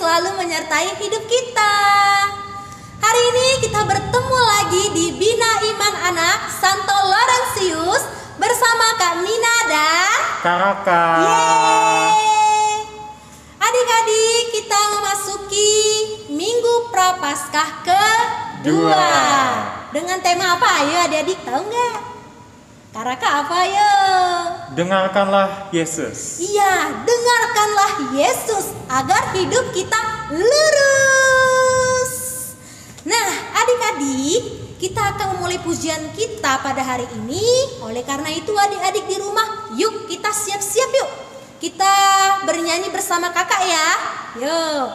selalu menyertai hidup kita. Hari ini kita bertemu lagi di Bina Iman Anak Santo Laurentius bersama Kak Nina dan Kak Raka. Yeay. Adik-adik, kita memasuki Minggu Prapaskah kedua. Dengan tema apa? Ayo adik-adik, tahu nggak? Kak Raka, apa ayo? Dengarkanlah Yesus. Iya, dengarkanlah Yesus agar hidup kita lurus. Nah, adik-adik, kita akan memulai pujian kita pada hari ini. Oleh karena itu, adik-adik di rumah, yuk kita siap-siap yuk. Kita bernyanyi bersama kakak ya. Yuk.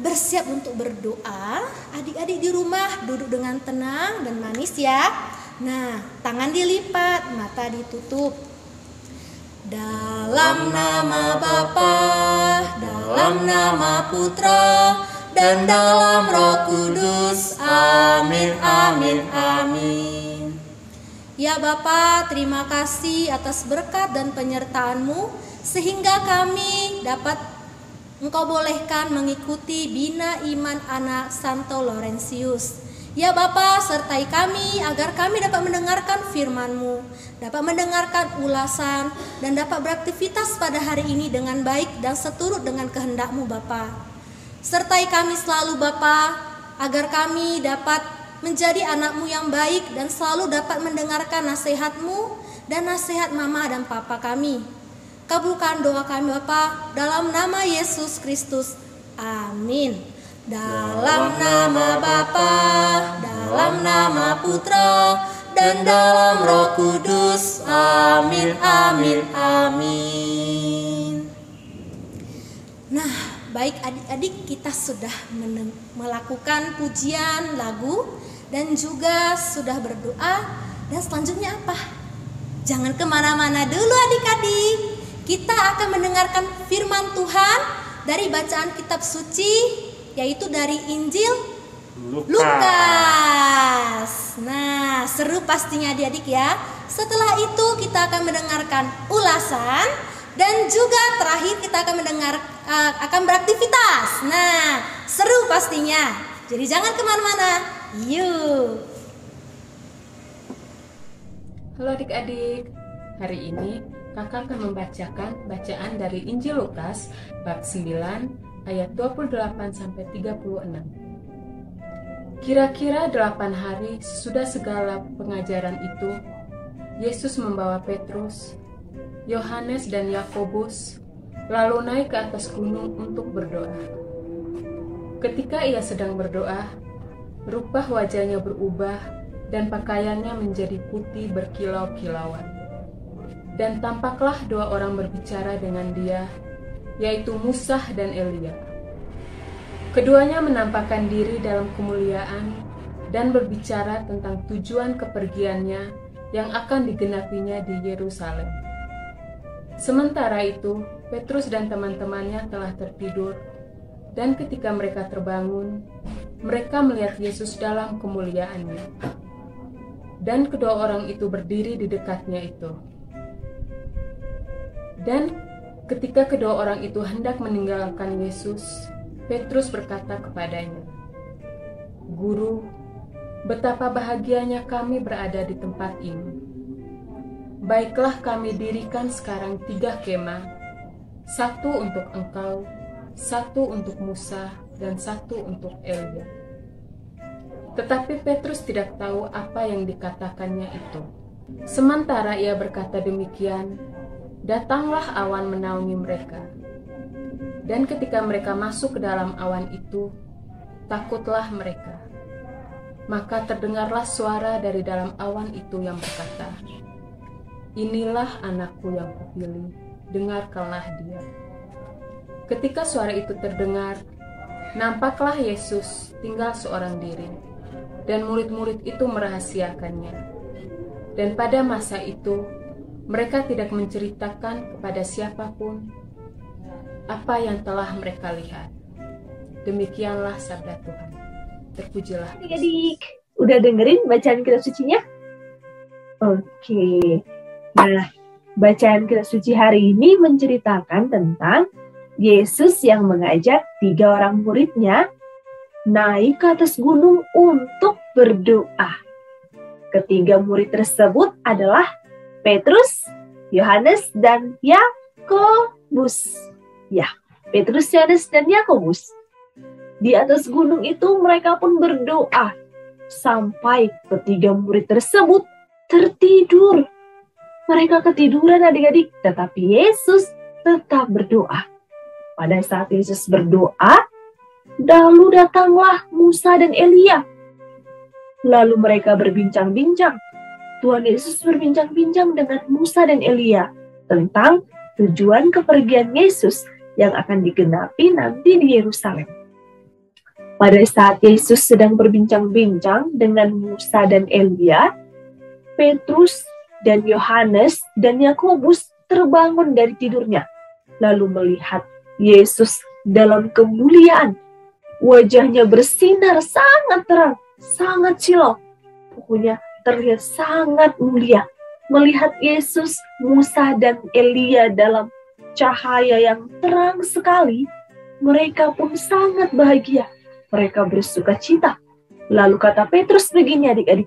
Bersiap untuk berdoa. Adik-adik di rumah duduk dengan tenang dan manis ya. Nah, tangan dilipat, mata ditutup. Dalam nama Bapa, dalam nama Putra, dan dalam Roh Kudus. Amin, amin, amin. Ya Bapa, terima kasih atas berkat dan penyertaan-Mu sehingga kami dapat Engkau bolehkan mengikuti Bina Iman Anak Santo Laurentius. Ya Bapa, sertai kami agar kami dapat mendengarkan firman-Mu, dapat mendengarkan ulasan, dan dapat beraktivitas pada hari ini dengan baik dan seturut dengan kehendak-Mu Bapa. Sertai kami selalu Bapa, agar kami dapat menjadi anak-Mu yang baik dan selalu dapat mendengarkan nasihat-Mu dan nasihat Mama dan Papa kami. Kabulkan doa kami Bapa, dalam nama Yesus Kristus. Amin. Dalam nama Bapa, dalam nama Putra, dan dalam Roh Kudus. Amin, amin, amin. Nah, baik adik-adik, kita sudah melakukan pujian lagu dan juga sudah berdoa. Dan selanjutnya apa? Jangan kemana-mana dulu adik-adik. Kita akan mendengarkan firman Tuhan dari bacaan kitab suci, yaitu dari Injil Lukas. Nah, seru pastinya adik-adik ya. Setelah itu kita akan mendengarkan ulasan dan juga terakhir kita akan beraktivitas. Nah, seru pastinya. Jadi jangan kemana-mana. Yuk. Halo adik-adik, hari ini Kakak akan membacakan bacaan dari Injil Lukas bab 9 ayat 28 sampai 36. Kira-kira 8 hari sesudah segala pengajaran itu, Yesus membawa Petrus, Yohanes dan Yakobus lalu naik ke atas gunung untuk berdoa. Ketika ia sedang berdoa, rupa wajahnya berubah dan pakaiannya menjadi putih berkilau-kilauan. Dan tampaklah 2 orang berbicara dengan dia, yaitu Musa dan Elia. Keduanya menampakkan diri dalam kemuliaan dan berbicara tentang tujuan kepergiannya yang akan digenapinya di Yerusalem. Sementara itu, Petrus dan teman-temannya telah tertidur, dan ketika mereka terbangun, mereka melihat Yesus dalam kemuliaannya. Dan kedua orang itu berdiri di dekatnya itu. Dan ketika kedua orang itu hendak meninggalkan Yesus, Petrus berkata kepadanya, "Guru, betapa bahagianya kami berada di tempat ini. Baiklah kami dirikan sekarang 3 kemah, 1 untuk engkau, 1 untuk Musa, dan 1 untuk Elia." Tetapi Petrus tidak tahu apa yang dikatakannya itu. Sementara ia berkata demikian, datanglah awan menaungi mereka. Dan ketika mereka masuk ke dalam awan itu, takutlah mereka. Maka terdengarlah suara dari dalam awan itu yang berkata, "Inilah anakku yang kupilih, dengarkanlah dia." Ketika suara itu terdengar, nampaklah Yesus tinggal seorang diri, dan murid-murid itu merahasiakannya. Dan pada masa itu, mereka tidak menceritakan kepada siapapun apa yang telah mereka lihat. Demikianlah sabda Tuhan. Terpujilah Kristus. Adik-adik, udah dengerin bacaan kitab sucinya? Oke. Nah, bacaan kitab suci hari ini menceritakan tentang Yesus yang mengajak 3 orang muridnya naik ke atas gunung untuk berdoa. Ketiga murid tersebut adalah Petrus, Yohanes, dan Yakobus. Ya, Petrus, Yohanes, dan Yakobus. Di atas gunung itu mereka pun berdoa sampai ketiga murid tersebut tertidur. Mereka ketiduran adik-adik, tetapi Yesus tetap berdoa. Pada saat Yesus berdoa, lalu datanglah Musa dan Elia. Lalu mereka berbincang-bincang. Tuhan Yesus berbincang-bincang dengan Musa dan Elia tentang tujuan kepergian Yesus yang akan digenapi nanti di Yerusalem. Pada saat Yesus sedang berbincang-bincang dengan Musa dan Elia, Petrus dan Yohanes dan Yakobus terbangun dari tidurnya, lalu melihat Yesus dalam kemuliaan. Wajahnya bersinar sangat terang, sangat silau. Pokoknya terlihat sangat mulia. Melihat Yesus, Musa, dan Elia dalam cahaya yang terang sekali, mereka pun sangat bahagia. Mereka bersuka cita. Lalu kata Petrus begini adik-adik,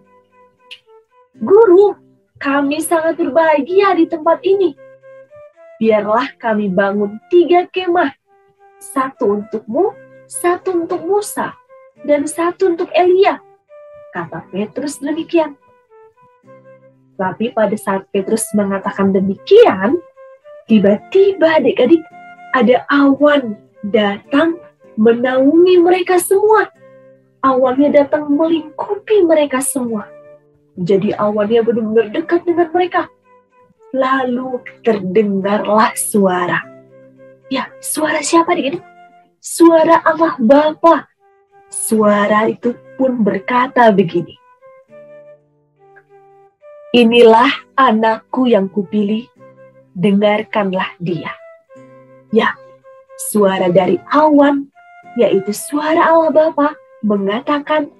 "Guru, kami sangat berbahagia di tempat ini. Biarlah kami bangun 3 kemah. 1 untukmu, 1 untuk Musa, dan 1 untuk Elia." Kata Petrus demikian. Tapi pada saat Petrus mengatakan demikian, tiba-tiba adik-adik ada awan datang menaungi mereka semua. Awannya datang melingkupi mereka semua. Jadi awannya benar-benar dekat dengan mereka. Lalu terdengarlah suara. Ya, suara siapa adik-adik? Suara Allah Bapa. Suara itu pun berkata begini, "Inilah anakku yang kupilih, dengarkanlah dia." Ya, suara dari awan, yaitu suara Allah Bapa, mengatakan,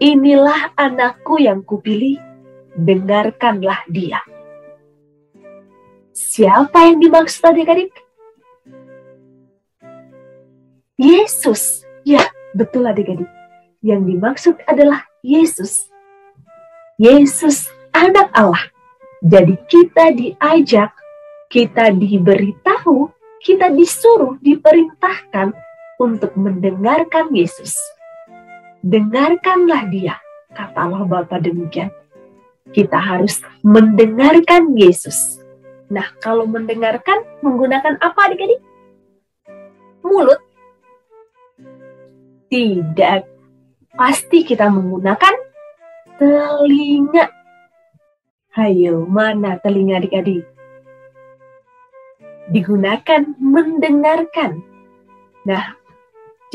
"Inilah anakku yang kupilih, dengarkanlah dia." Siapa yang dimaksud adik-adik? Yesus. Ya, betul adik-adik. Yang dimaksud adalah Yesus. Yesus anak Allah. Jadi kita diajak, kita diberitahu, kita disuruh, diperintahkan untuk mendengarkan Yesus. Dengarkanlah dia, kata Allah Bapa demikian. Kita harus mendengarkan Yesus. Nah, kalau mendengarkan menggunakan apa adik-adik? Mulut? Tidak. Pasti kita menggunakan telinga. Hayo, mana telinga adik-adik? Digunakan mendengarkan. Nah,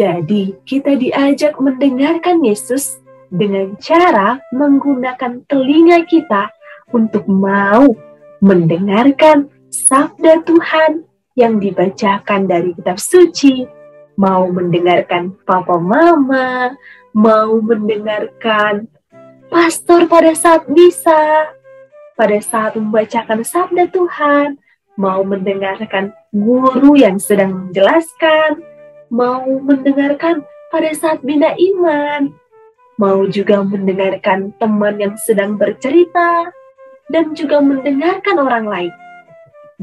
jadi kita diajak mendengarkan Yesus dengan cara menggunakan telinga kita untuk mau mendengarkan sabda Tuhan yang dibacakan dari kitab suci, mau mendengarkan papa mama, mau mendengarkan pastor pada saat bisa, pada saat membacakan sabda Tuhan, mau mendengarkan guru yang sedang menjelaskan, mau mendengarkan pada saat bina iman, mau juga mendengarkan teman yang sedang bercerita, dan juga mendengarkan orang lain.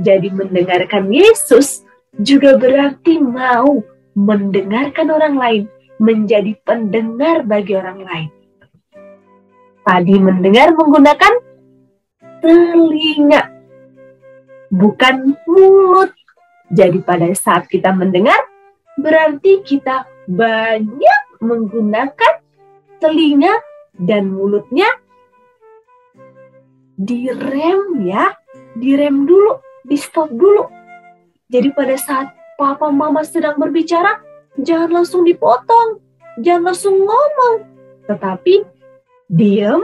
Jadi mendengarkan Yesus juga berarti mau mendengarkan orang lain, menjadi pendengar bagi orang lain. Tadi mendengar menggunakan telinga, bukan mulut. Jadi pada saat kita mendengar, berarti kita banyak menggunakan telinga dan mulutnya direm ya, direm dulu, di stop dulu. Jadi pada saat papa mama sedang berbicara, jangan langsung dipotong, jangan langsung ngomong, tetapi diam,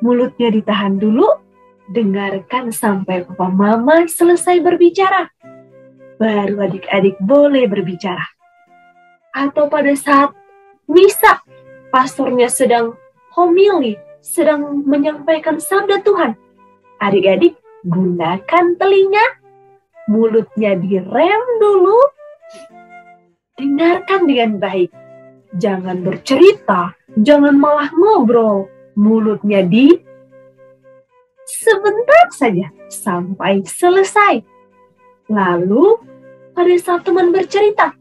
mulutnya ditahan dulu, dengarkan sampai papa mama selesai berbicara. Baru adik-adik boleh berbicara. Atau pada saat misa, pastornya sedang homili, sedang menyampaikan sabda Tuhan. Adik-adik gunakan telinga, mulutnya direm dulu, dengarkan dengan baik. Jangan bercerita, jangan malah ngobrol. Mulutnya sebentar saja sampai selesai. Lalu pada saat teman bercerita,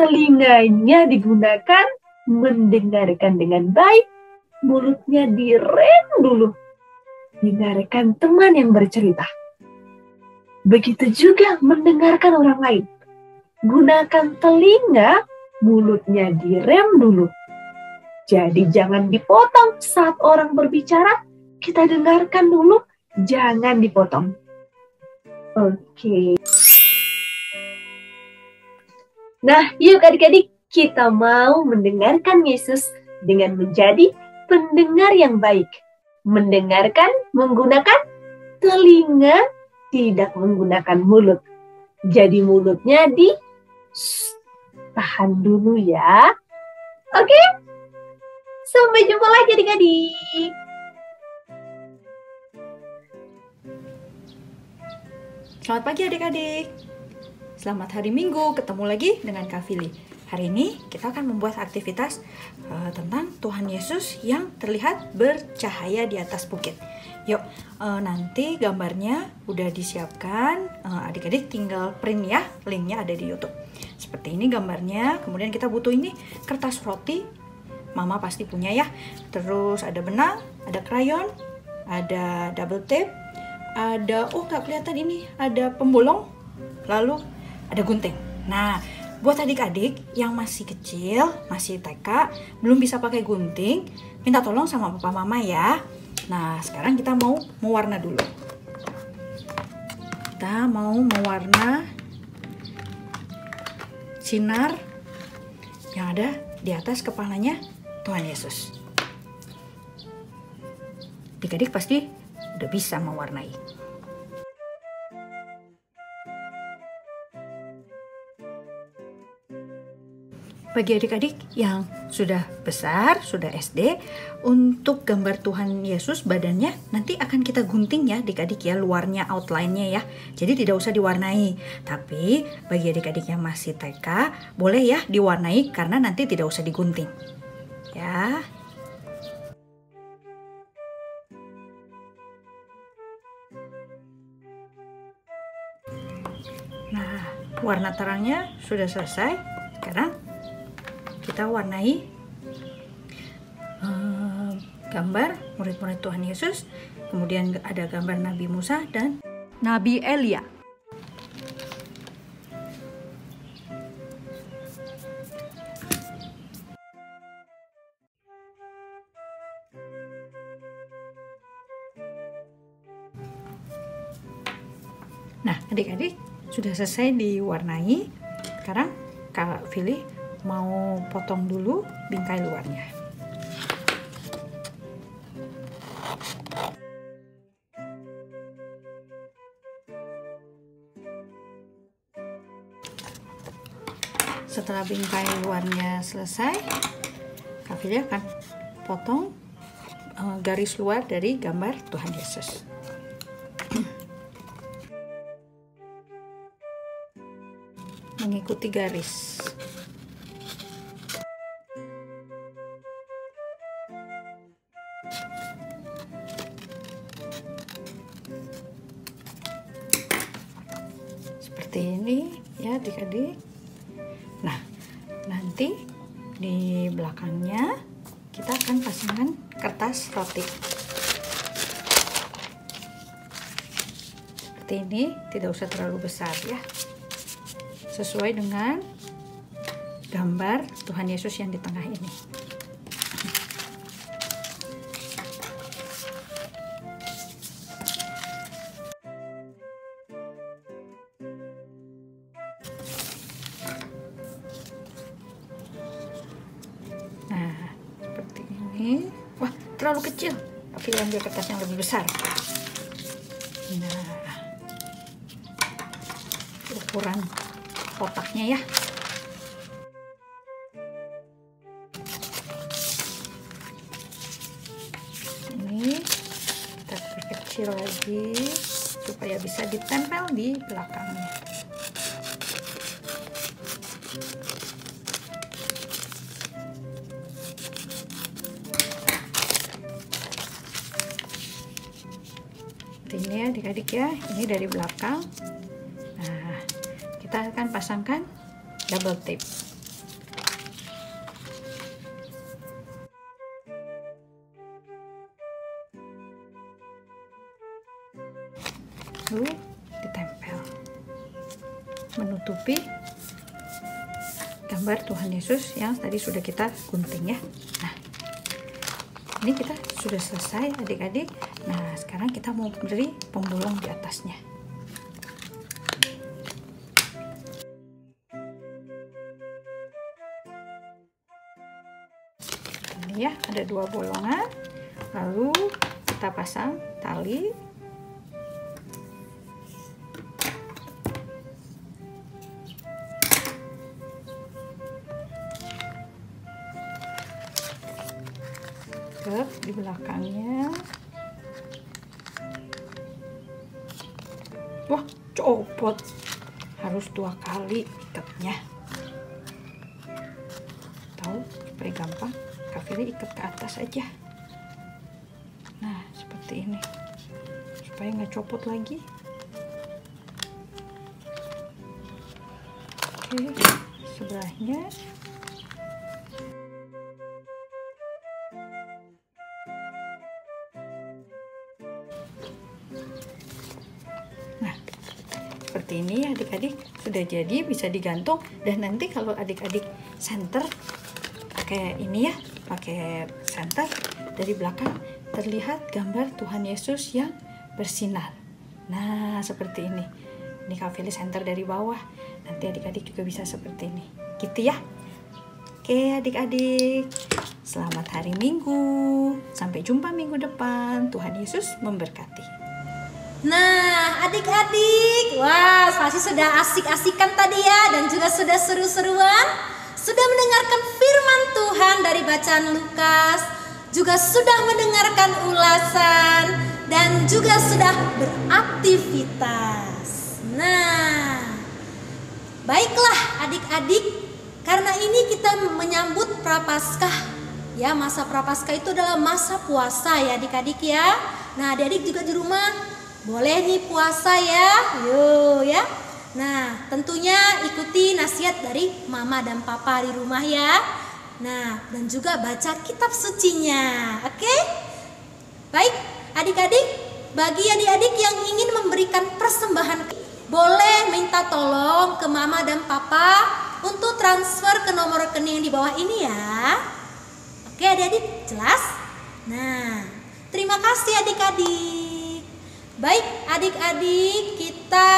telinganya digunakan mendengarkan dengan baik, mulutnya direm dulu. Dengarkan teman yang bercerita. Begitu juga mendengarkan orang lain. Gunakan telinga, mulutnya direm dulu. Jadi jangan dipotong saat orang berbicara, kita dengarkan dulu, jangan dipotong. Oke. Nah, yuk adik-adik, kita mau mendengarkan Yesus dengan menjadi pendengar yang baik. Mendengarkan menggunakan telinga, tidak menggunakan mulut. Jadi mulutnya tahan dulu ya. Oke? Sampai jumpa lagi adik-adik. Selamat pagi adik-adik. Selamat hari Minggu, ketemu lagi dengan Kak Fili. Hari ini kita akan membuat aktivitas tentang Tuhan Yesus yang terlihat bercahaya di atas bukit. Yuk, nanti gambarnya udah disiapkan, adik-adik tinggal print ya, linknya ada di YouTube. Seperti ini gambarnya, kemudian kita butuh ini kertas roti, Mama pasti punya ya. Terus ada benang, ada krayon, ada double tape, ada, nggak kelihatan ini, ada pembolong, lalu ada gunting. Nah, buat adik-adik yang masih kecil, masih TK, belum bisa pakai gunting, minta tolong sama papa mama ya. Nah, sekarang kita mau mewarna dulu. Kita mau mewarna sinar yang ada di atas kepalanya Tuhan Yesus. Adik-adik pasti udah bisa mewarnai. Bagi adik-adik yang sudah besar, sudah SD, untuk gambar Tuhan Yesus badannya nanti akan kita gunting ya adik-adik ya, luarnya, outline-nya ya. Jadi tidak usah diwarnai. Tapi bagi adik-adik yang masih TK, boleh ya diwarnai karena nanti tidak usah digunting. Ya. Nah, warna terangnya sudah selesai. Sekarang kita warnai gambar murid-murid Tuhan Yesus, kemudian ada gambar Nabi Musa dan Nabi Elia. Nah, adik-adik sudah selesai diwarnai. Sekarang Kak Fili mau potong dulu bingkai luarnya. Setelah bingkai luarnya selesai, Kak Fili akan potong garis luar dari gambar Tuhan Yesus. mengikuti garis. Seperti ini ya adik-adik. Nah, nanti di belakangnya kita akan pasangkan kertas roti. Seperti ini, tidak usah terlalu besar ya. Sesuai dengan gambar Tuhan Yesus yang di tengah ini. Nah, seperti ini. Wah, terlalu kecil. Tapi ambil kertas yang lebih besar. Nah, ukuran kotaknya ya. Ini kita perkecil lagi supaya bisa ditempel di belakangnya. Ini ya adik-adik ya, ini dari belakang. Nah, kita akan pasangkan double tape. Lalu ditempel, menutupi gambar Tuhan Yesus yang tadi sudah kita gunting ya. Nah, ini kita sudah selesai adik-adik. Nah, sekarang kita mau beri pembolong di atasnya. Ini ya, ada 2 bolongan. Lalu kita pasang tali. Di belakangnya. Wah, copot. Harus 2 kali ikatnya. Tahu, supaya gampang, Kak Fili ikat ke atas aja. Nah, seperti ini. Supaya nggak copot lagi. Oke, sebelahnya. Seperti ini adik-adik, sudah jadi, bisa digantung. Dan nanti kalau adik-adik center pakai ini ya, pakai center, dari belakang terlihat gambar Tuhan Yesus yang bersinar. Nah, seperti ini. Ini Kak Fili center dari bawah. Nanti adik-adik juga bisa seperti ini. Gitu ya. Oke adik-adik, selamat hari Minggu. Sampai jumpa minggu depan. Tuhan Yesus memberkati. Nah, adik-adik, wah, pasti sudah asik-asikan tadi ya, dan juga sudah seru-seruan, sudah mendengarkan firman Tuhan dari bacaan Lukas, juga sudah mendengarkan ulasan, dan juga sudah beraktivitas. Nah, baiklah adik-adik, karena ini kita menyambut Prapaskah. Ya, masa Prapaskah itu adalah masa puasa ya adik-adik ya. Nah, adik-adik juga di rumah boleh nih puasa ya, yuk ya. Nah, tentunya ikuti nasihat dari mama dan papa di rumah ya. Nah, dan juga baca kitab sucinya, oke? Baik, adik-adik, bagi adik-adik yang ingin memberikan persembahan, boleh minta tolong ke mama dan papa untuk transfer ke nomor rekening yang di bawah ini ya. Oke adik-adik, jelas? Nah, terima kasih adik-adik. Baik adik-adik, kita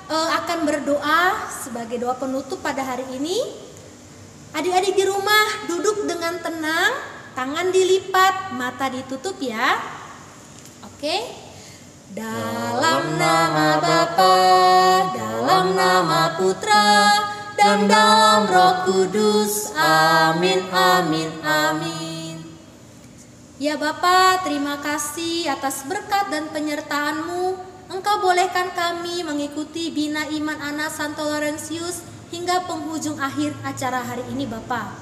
akan berdoa sebagai doa penutup pada hari ini. Adik-adik di rumah duduk dengan tenang, tangan dilipat, mata ditutup ya. Oke. Dalam nama Bapa, dalam nama Putra, dan dalam Roh Kudus. Amin, amin, amin. Ya Bapa, terima kasih atas berkat dan penyertaan-Mu. Engkau bolehkan kami mengikuti Bina Iman Anak Santo Laurentius hingga penghujung akhir acara hari ini Bapa.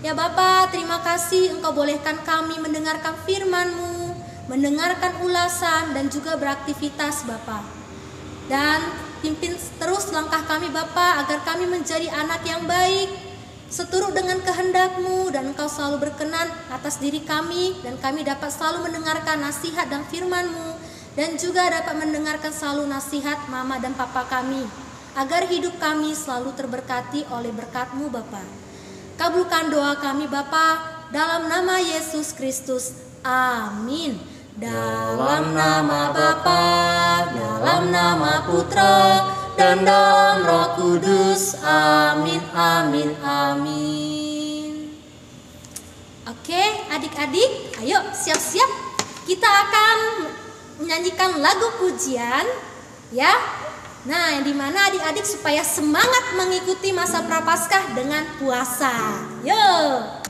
Ya Bapa, terima kasih Engkau bolehkan kami mendengarkan firman-Mu, mendengarkan ulasan dan juga beraktivitas Bapa. Dan pimpin terus langkah kami Bapa agar kami menjadi anak yang baik, seturut dengan kehendak-Mu, dan Engkau selalu berkenan atas diri kami, dan kami dapat selalu mendengarkan nasihat dan firman-Mu, dan juga dapat mendengarkan selalu nasihat Mama dan Papa kami, agar hidup kami selalu terberkati oleh berkat-Mu Bapa. Kabulkan doa kami Bapa, dalam nama Yesus Kristus. Amin. Dalam nama Bapa, dalam nama Putra, dan dalam Roh Kudus. Amin, amin, amin. Oke, adik-adik, ayo siap-siap. Kita akan menyanyikan lagu pujian, ya. Nah, yang dimana adik-adik supaya semangat mengikuti masa Prapaskah dengan puasa. Yuk.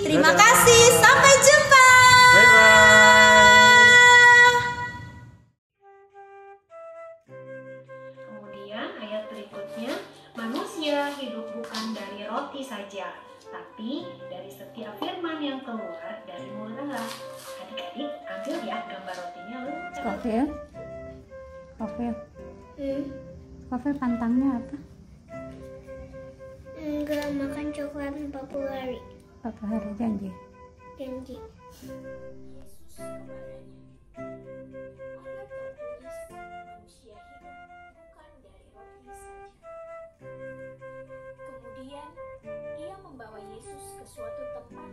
Terima kasih, sampai jumpa. Kemudian ayat berikutnya, manusia hidup bukan dari roti saja, tapi dari setiap firman yang keluar dari mulut Allah. Adik-adik, ambil ya gambar rotinya lu. Kofil pantangnya apa? Enggak makan coklat 40 hari. Berapa hari janji? Janji. Kemudian ia membawa Yesus ke suatu tempat